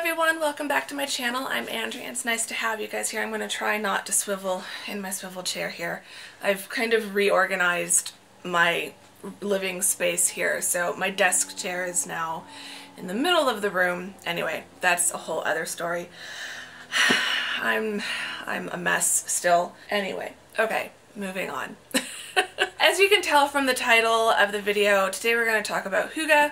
everyone, welcome back to my channel. I'm Andrea and it's nice to have you guys here. I'm going to try not to swivel in my swivel chair here. I've kind of reorganized my living space here, so my desk chair is now in the middle of the room. Anyway, that's a whole other story. I'm a mess still. Anyway, okay, moving on. As you can tell from the title of the video, today we're going to talk about Hygge.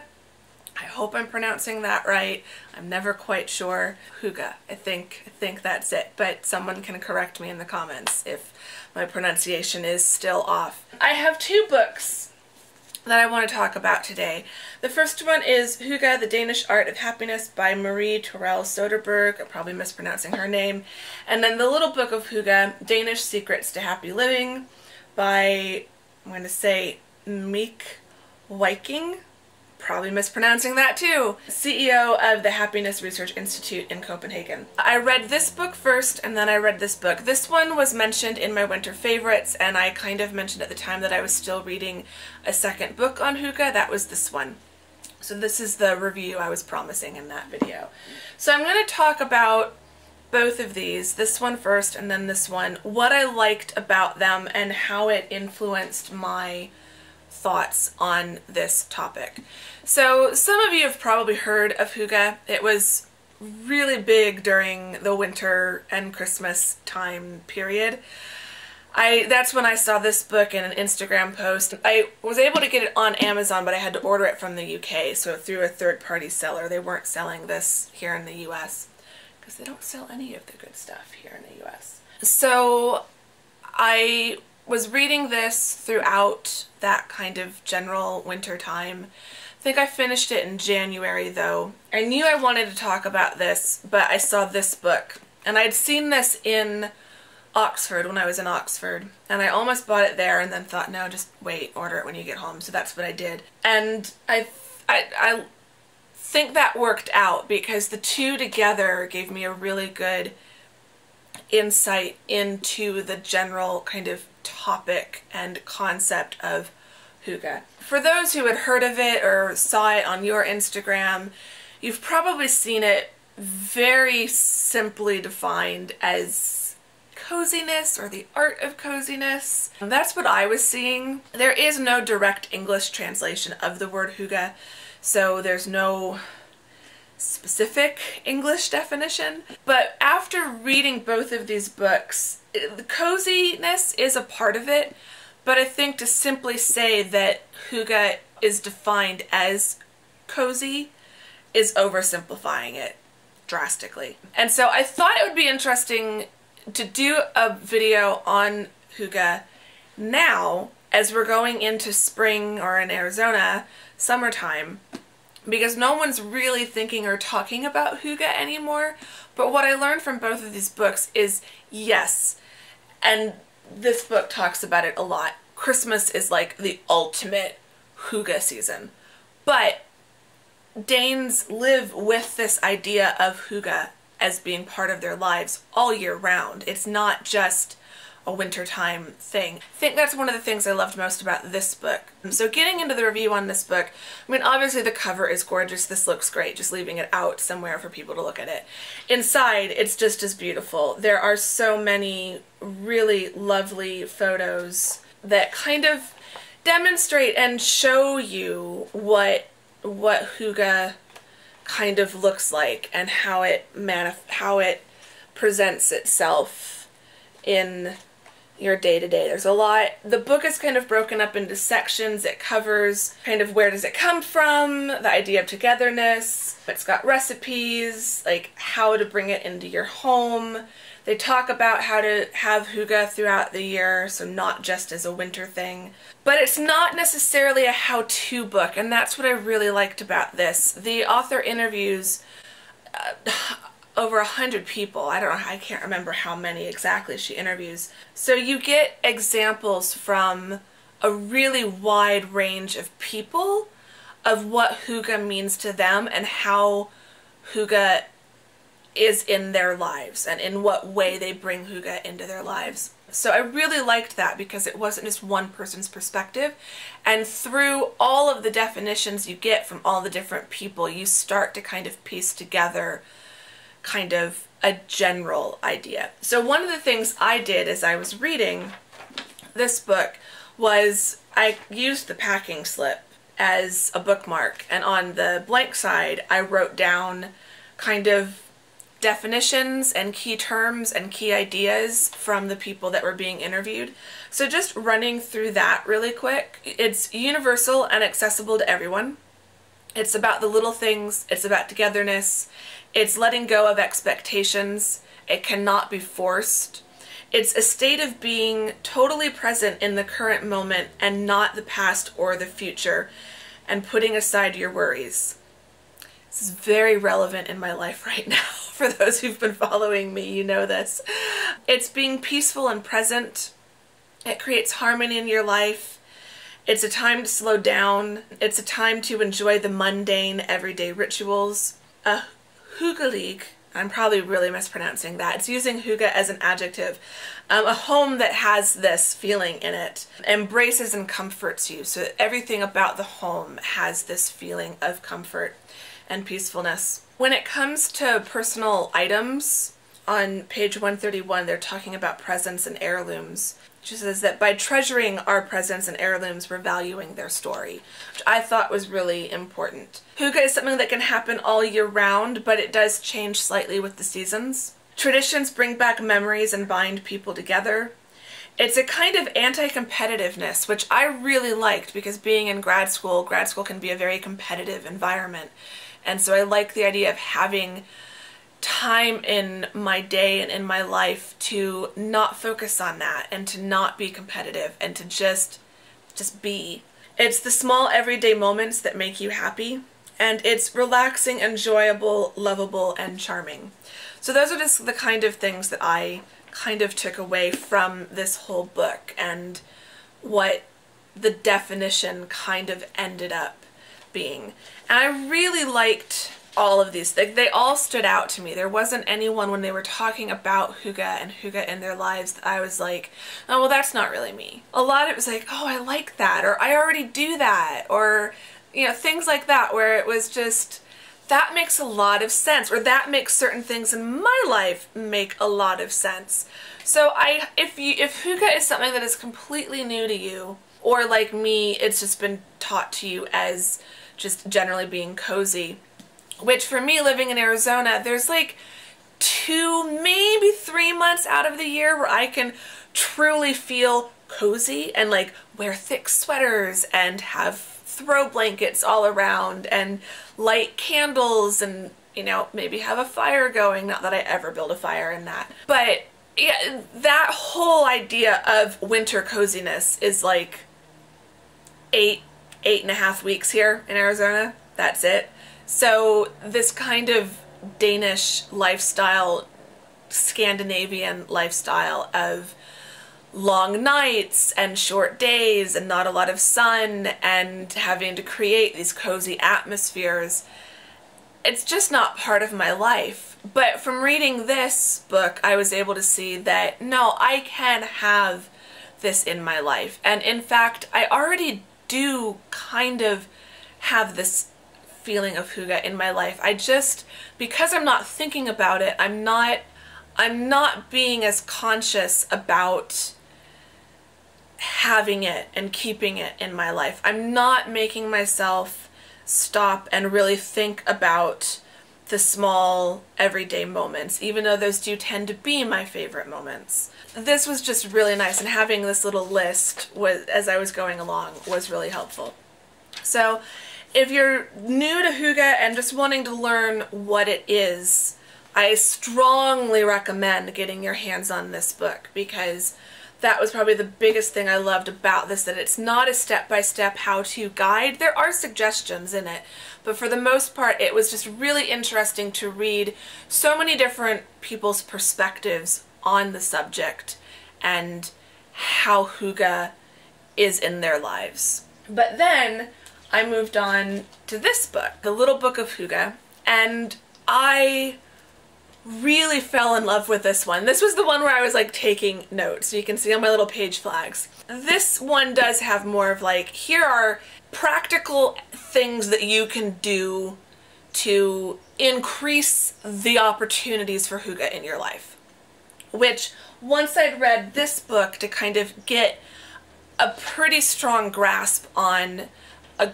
I hope I'm pronouncing that right. I'm never quite sure. Hygge. I think that's it, but someone can correct me in the comments if my pronunciation is still off. I have two books that I want to talk about today. The first one is Hygge, The Danish Art of Happiness by Marie Torell Soderberg. I'm probably mispronouncing her name. And then the little book of Hygge, Danish Secrets to Happy Living by, I'm going to say, Meek Viking. Probably mispronouncing that too. CEO of the Happiness Research Institute in Copenhagen. I read this book first and then I read this book. This one was mentioned in my winter favorites and I kind of mentioned at the time that I was still reading a second book on Hygge. That was this one. So this is the review I was promising in that video. So I'm going to talk about both of these, this one first and then this one, what I liked about them and how it influenced my thoughts on this topic. So some of you have probably heard of Hygge. It was really big during the winter and Christmas time period. That's when I saw this book in an Instagram post. I was able to get it on Amazon, but I had to order it from the UK, so through a third-party seller. They weren't selling this here in the US because they don't sell any of the good stuff here in the US. So I was reading this throughout that kind of general winter time. I think I finished it in January though. I knew I wanted to talk about this, but I saw this book. And I'd seen this in Oxford when I was in Oxford. And I almost bought it there and then thought, no, just wait, order it when you get home. So that's what I did. And I think that worked out because the two together gave me a really good insight into the general kind of topic and concept of Hygge. For those who had heard of it or saw it on your Instagram, you've probably seen it very simply defined as coziness or the art of coziness. And that's what I was seeing. There is no direct English translation of the word Hygge, so there's no specific English definition. But after reading both of these books, the coziness is a part of it, but I think to simply say that Hygge is defined as cozy is oversimplifying it drastically. And so I thought it would be interesting to do a video on Hygge now as we're going into spring, or in Arizona, summertime, because no one's really thinking or talking about Hygge anymore. But what I learned from both of these books is, yes, and this book talks about it a lot, Christmas is like the ultimate Hygge season. But Danes live with this idea of Hygge as being part of their lives all year round. It's not just a wintertime thing. I think that's one of the things I loved most about this book. So getting into the review on this book, I mean, obviously the cover is gorgeous. This looks great, just leaving it out somewhere for people to look at it. Inside, it's just as beautiful. There are so many really lovely photos that kind of demonstrate and show you what Hygge kind of looks like and how it presents itself in your day-to-day. There's a lot. The book is kind of broken up into sections. It covers kind of where does it come from, the idea of togetherness. It's got recipes, like how to bring it into your home. They talk about how to have Hygge throughout the year, so not just as a winter thing. But it's not necessarily a how-to book, and that's what I really liked about this. The author interviews over 100 people. I can't remember how many exactly she interviews. So you get examples from a really wide range of people of what Hygge means to them and how Hygge is in their lives and in what way they bring Hygge into their lives. So I really liked that because it wasn't just one person's perspective, and through all of the definitions you get from all the different people, you start to kind of piece together kind of a general idea. So one of the things I did as I was reading this book was I used the packing slip as a bookmark, and on the blank side I wrote down kind of definitions and key terms and key ideas from the people that were being interviewed. So just running through that really quick. It's universal and accessible to everyone. It's about the little things. It's about togetherness. It's letting go of expectations. It cannot be forced. It's a state of being totally present in the current moment and not the past or the future, and putting aside your worries. This is very relevant in my life right now. For those who've been following me, you know this. It's being peaceful and present. It creates harmony in your life. It's a time to slow down. It's a time to enjoy the mundane, everyday rituals. A Hygge, I'm probably really mispronouncing that. It's using Hygge as an adjective. A home that has this feeling in it embraces and comforts you. So everything about the home has this feeling of comfort and peacefulness. When it comes to personal items, on page 131, they're talking about presents and heirlooms. She says that by treasuring our presents and heirlooms, we're valuing their story, which I thought was really important. Hygge is something that can happen all year round, but it does change slightly with the seasons. Traditions bring back memories and bind people together. It's a kind of anti-competitiveness, which I really liked, because being in grad school can be a very competitive environment. And so I like the idea of having time in my day and in my life to not focus on that and to not be competitive and to just be. It's the small everyday moments that make you happy, and it's relaxing, enjoyable, lovable, and charming. So those are just the kind of things that I kind of took away from this whole book and what the definition kind of ended up being. And I really liked all of these. They all stood out to me. There wasn't anyone when they were talking about Hygge and Hygge in their lives that I was like, oh, well, that's not really me. A lot of it was like, oh, I like that, or I already do that, or, you know, things like that, where it was just, that makes a lot of sense, or that makes certain things in my life make a lot of sense. So if Hygge is something that is completely new to you, or like me, it's just been taught to you as just generally being cozy, which for me, living in Arizona, there's like 2, maybe 3 months out of the year where I can truly feel cozy and like wear thick sweaters and have throw blankets all around and light candles and, you know, maybe have a fire going. Not that I ever build a fire in that. But yeah, that whole idea of winter coziness is like 8.5 weeks here in Arizona. That's it. So this kind of Danish lifestyle, Scandinavian lifestyle of long nights and short days and not a lot of sun and having to create these cozy atmospheres, it's just not part of my life. But from reading this book, I was able to see that, no, I can have this in my life. And in fact, I already do kind of have this feeling of Hygge in my life. I just, because I'm not thinking about it, I'm not being as conscious about having it and keeping it in my life. I'm not making myself stop and really think about the small everyday moments, even though those do tend to be my favorite moments. This was just really nice, and having this little list was, as I was going along, was really helpful. So if you're new to Hygge and just wanting to learn what it is, I strongly recommend getting your hands on this book, because that was probably the biggest thing I loved about this, that it's not a step-by-step how-to guide. There are suggestions in it, but for the most part it was just really interesting to read so many different people's perspectives on the subject and how Hygge is in their lives. But then I moved on to this book, The Little Book of Hygge, and I really fell in love with this one. This was the one where I was like taking notes, so you can see on my little page flags. This one does have more of like, here are practical things that you can do to increase the opportunities for hygge in your life. Which, once I'd read this book to kind of get a pretty strong grasp on a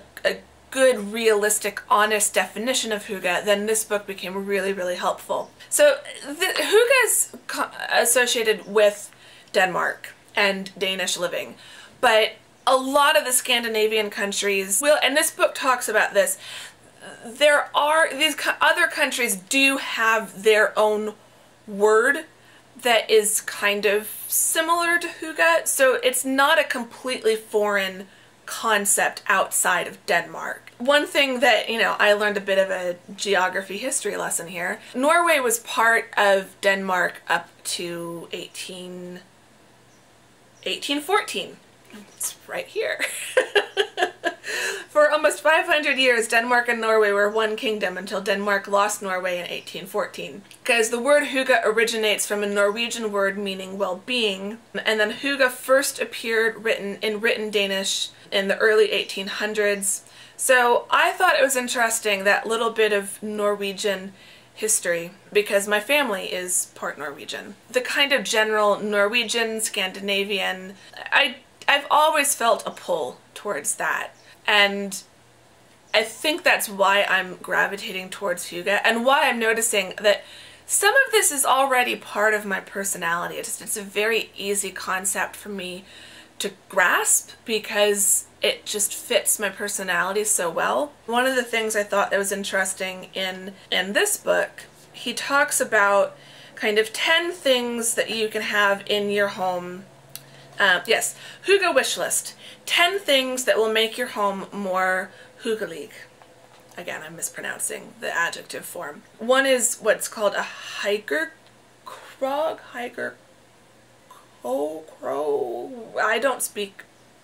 good, realistic, honest definition of hygge, then this book became really, really helpful. So hygge is associated with Denmark and Danish living, but a lot of the Scandinavian countries will, and this book talks about this, these other countries do have their own word that is kind of similar to hygge, so it's not a completely foreign concept outside of Denmark. One thing that, you know, I learned a bit of a geography history lesson here. Norway was part of Denmark up to 1814. It's right here. For almost 500 years, Denmark and Norway were one kingdom until Denmark lost Norway in 1814. Because the word hygge originates from a Norwegian word meaning well-being, and then hygge first appeared in written Danish in the early 1800s. So I thought it was interesting, that little bit of Norwegian history, because my family is part Norwegian. The kind of general Norwegian, Scandinavian, I've always felt a pull towards that. And I think that's why I'm gravitating towards hygge, and why I'm noticing that some of this is already part of my personality. It's a very easy concept for me to grasp because it just fits my personality so well. One of the things I thought that was interesting in this book, he talks about kind of 10 things that you can have in your home. Yes, hygge wish list. 10 things that will make your home more hyggelig. Again, I'm mispronouncing the adjective form. One is what's called a Hygge krog. I don't speak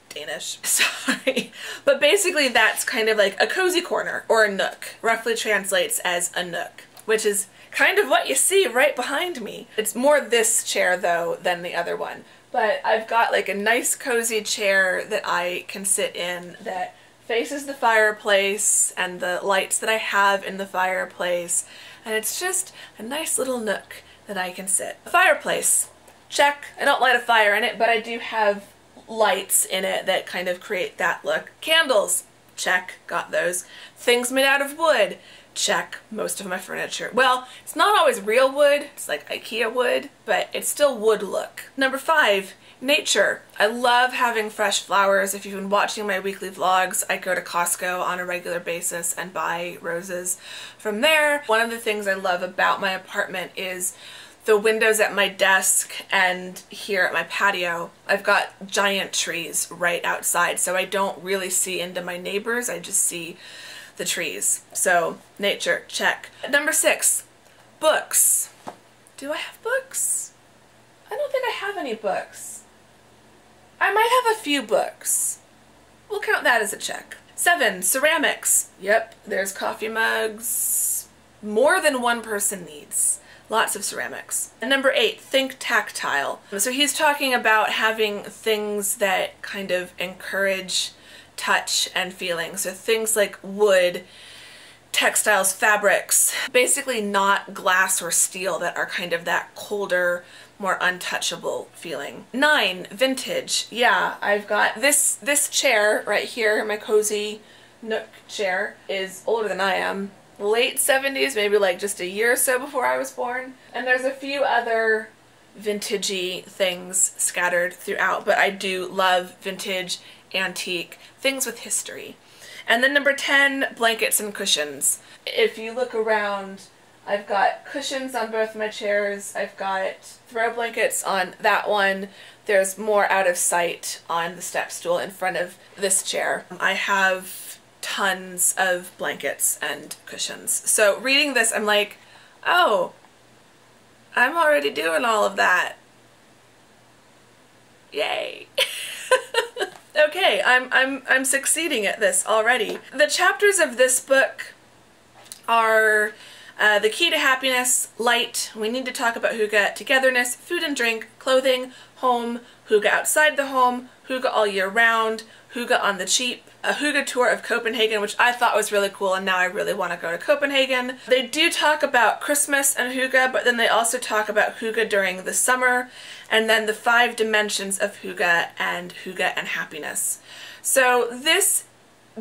Danish, sorry. But basically that's kind of like a cozy corner, or a nook. Roughly translates as a nook, which is kind of what you see right behind me. It's more this chair though than the other one. But I've got like a nice cozy chair that I can sit in that faces the fireplace and the lights that I have in the fireplace. And it's just a nice little nook that I can sit. A fireplace, check. I don't light a fire in it, but I do have lights in it that kind of create that look. Candles, check, got those. Things made out of wood, check. Most of my furniture. Well, it's not always real wood, it's like IKEA wood, but it's still wood look. Number 5, nature. I love having fresh flowers. If you've been watching my weekly vlogs, I go to Costco on a regular basis and buy roses from there. One of the things I love about my apartment is the windows at my desk and here at my patio. I've got giant trees right outside, so I don't really see into my neighbors, I just see the trees. So, nature, check. Number 6, books. Do I have books? I don't think I have any books. I might have a few books. We'll count that as a check. 7, ceramics. Yep, there's coffee mugs. More than one person needs. Lots of ceramics. And number 8, think tactile. So he's talking about having things that kind of encourage touch and feeling. So things like wood, textiles, fabrics, basically not glass or steel, that are kind of that colder, more untouchable feeling. 9, vintage. Yeah, I've got this chair right here, my cozy nook chair, is older than I am. Late 70s, maybe like just a year or so before I was born. And there's a few other vintagey things scattered throughout, but I do love vintage, antique, things with history. And then number 10, blankets and cushions. If you look around, I've got cushions on both my chairs, I've got throw blankets on that one, there's more out of sight on the step stool in front of this chair. I have tons of blankets and cushions. So reading this, I'm like, oh, I'm already doing all of that. Yay. Okay, I'm succeeding at this already. The chapters of this book are the key to happiness, light, we need to talk about hygge, togetherness, food and drink, clothing, home, hygge outside the home, hygge all year round, hygge on the cheap, a Hygge tour of Copenhagen, which I thought was really cool, and now I really want to go to Copenhagen. They do talk about Christmas and Hygge, but then they also talk about Hygge during the summer, and then the 5 dimensions of Hygge and happiness. So this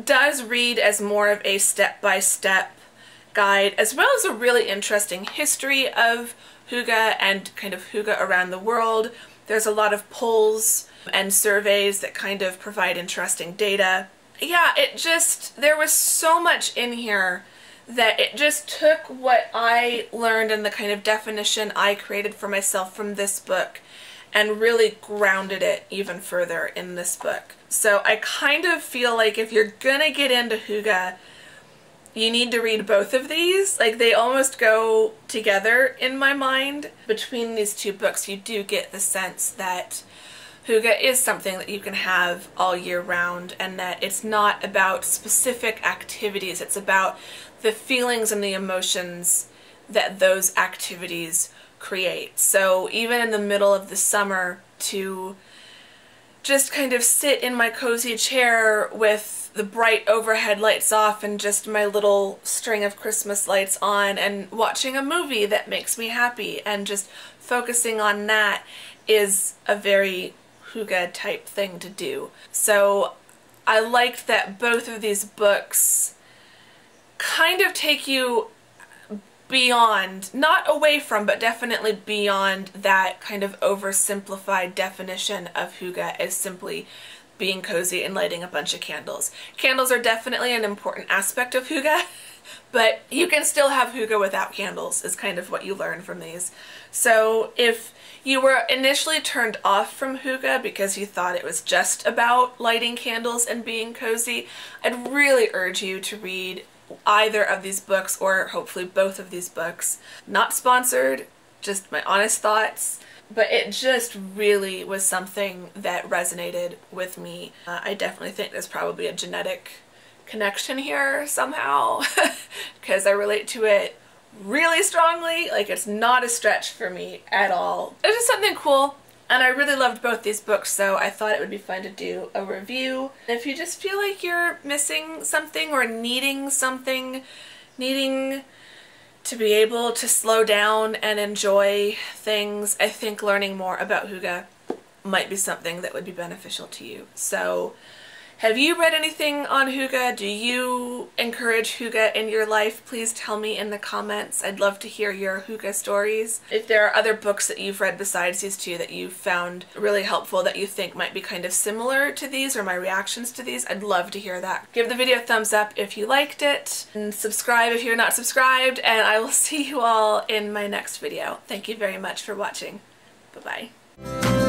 does read as more of a step-by-step guide, as well as a really interesting history of Hygge and kind of Hygge around the world. There's a lot of polls and surveys that kind of provide interesting data. Yeah, there was so much in here that it just took what I learned and the kind of definition I created for myself from this book and really grounded it even further in this book. So I kind of feel like if you're gonna get into Hygge, you need to read both of these. Like, they almost go together in my mind. Between these 2 books, you do get the sense that Hygge is something that you can have all year round, and that it's not about specific activities, it's about the feelings and the emotions that those activities create. So even in the middle of the summer, to just kind of sit in my cozy chair with the bright overhead lights off and just my little string of Christmas lights on and watching a movie that makes me happy and just focusing on that is a very Hygge type thing to do. So I liked that both of these books kind of take you beyond, not away from, but definitely beyond that kind of oversimplified definition of Hygge as simply being cozy and lighting a bunch of candles. Candles are definitely an important aspect of Hygge, but you can still have Hygge without candles is kind of what you learn from these. So if you were initially turned off from Hygge because you thought it was just about lighting candles and being cozy, I'd really urge you to read either of these books, or hopefully both of these books. Not sponsored, just my honest thoughts. But it just really was something that resonated with me. I definitely think there's probably a genetic connection here somehow, because I relate to it really strongly. Like, it's not a stretch for me at all. It's just something cool, and I really loved both these books, so I thought it would be fun to do a review. If you just feel like you're missing something or needing something, needing to be able to slow down and enjoy things, I think learning more about Hygge might be something that would be beneficial to you. So, have you read anything on Hygge? Do you encourage Hygge in your life? Please tell me in the comments. I'd love to hear your Hygge stories. If there are other books that you've read besides these 2 that you found really helpful that you think might be kind of similar to these or my reactions to these, I'd love to hear that. Give the video a thumbs up if you liked it, and subscribe if you're not subscribed, and I will see you all in my next video. Thank you very much for watching. Bye-bye.